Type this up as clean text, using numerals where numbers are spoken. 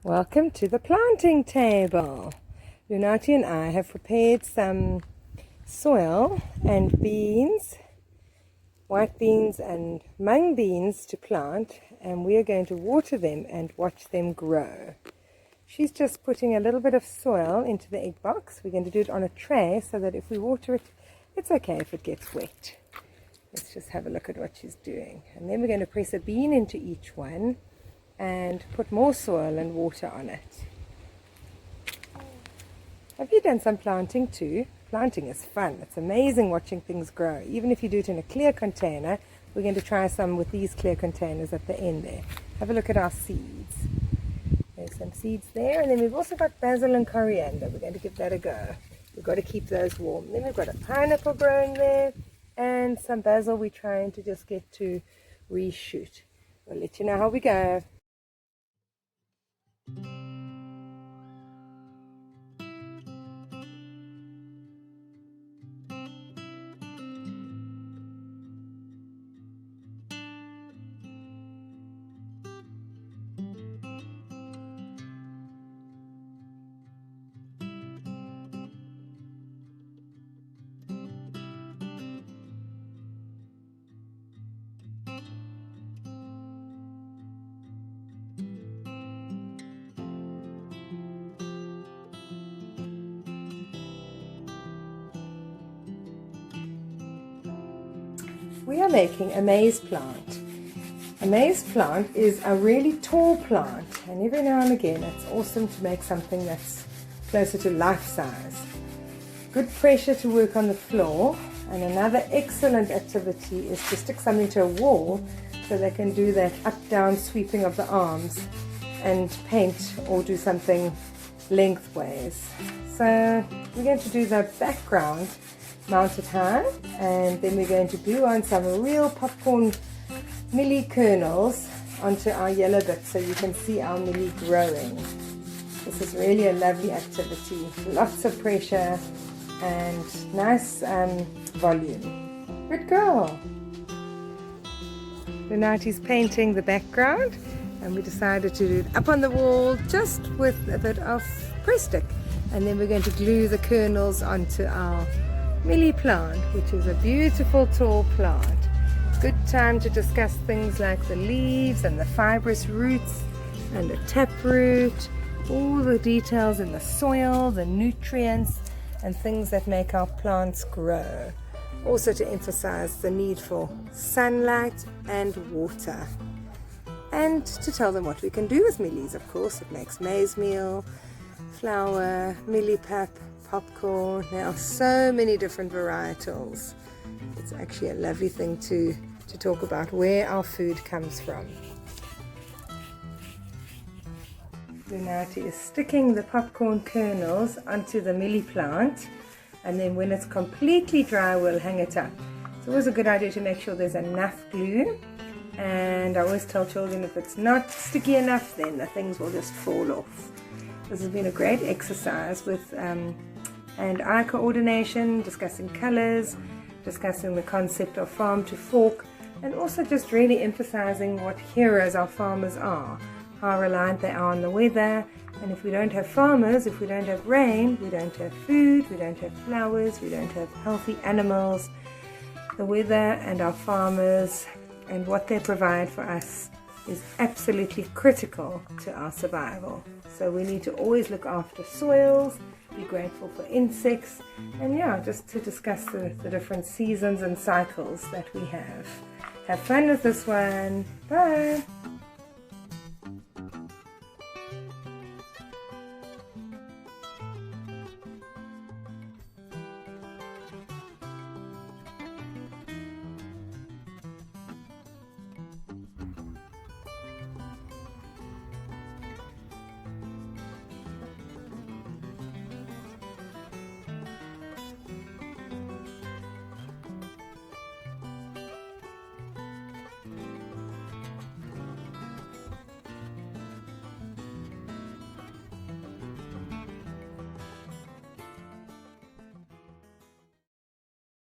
Welcome to the planting table. Lunati and I have prepared some soil and beans, white beans and mung beans to plant, and we are going to water them and watch them grow. She's just putting a little bit of soil into the egg box. We're going to do it on a tray so that if we water it, it's okay if it gets wet. Let's just have a look at what she's doing. And then we're going to press a bean into each one and put more soil and water on it. Have you done some planting too? Planting is fun. It's amazing watching things grow. Even if you do it in a clear container, we're going to try some with these clear containers at the end there. Have a look at our seeds. There's some seeds there, and then we've also got basil and coriander. We're going to give that a go. We've got to keep those warm. Then we've got a pineapple growing there, and some basil we're trying to just get to reshoot. We'll let you know how we go. We are making a maize plant. A maize plant is a really tall plant, and every now and again it's awesome to make something that's closer to life size. Good pressure to work on the floor, and another excellent activity is to stick something to a wall so they can do that up-down sweeping of the arms and paint or do something lengthways. So we're going to do the background mounted high, and then we're going to glue on some real popcorn mielie kernels onto our yellow bit so you can see our mielie growing. This is really a lovely activity, lots of pressure and nice volume. Good girl. Lunati's painting the background, and we decided to do it up on the wall just with a bit of press stick, and then we're going to glue the kernels onto our mielie plant, which is a beautiful tall plant. Good time to discuss things like the leaves and the fibrous roots and the taproot, all the details in the soil, the nutrients and things that make our plants grow. Also to emphasize the need for sunlight and water. And to tell them what we can do with mielies, of course. It makes maize meal, flour, mielie pap, popcorn. There are so many different varietals. It's actually a lovely thing to talk about where our food comes from. Lunati is sticking the popcorn kernels onto the mielie plant, and then when it's completely dry we'll hang it up. It's always a good idea to make sure there's enough glue, and I always tell children if it's not sticky enough then the things will just fall off. This has been a great exercise with hand-eye coordination, discussing colors, discussing the concept of farm to fork, and also just really emphasizing what heroes our farmers are, how reliant they are on the weather. And if we don't have farmers, if we don't have rain, we don't have food, we don't have flowers, we don't have healthy animals. The weather and our farmers and what they provide for us is absolutely critical to our survival. So we need to always look after soils, be grateful for insects, and just to discuss the different seasons and cycles that we have. Have fun with this one. Bye.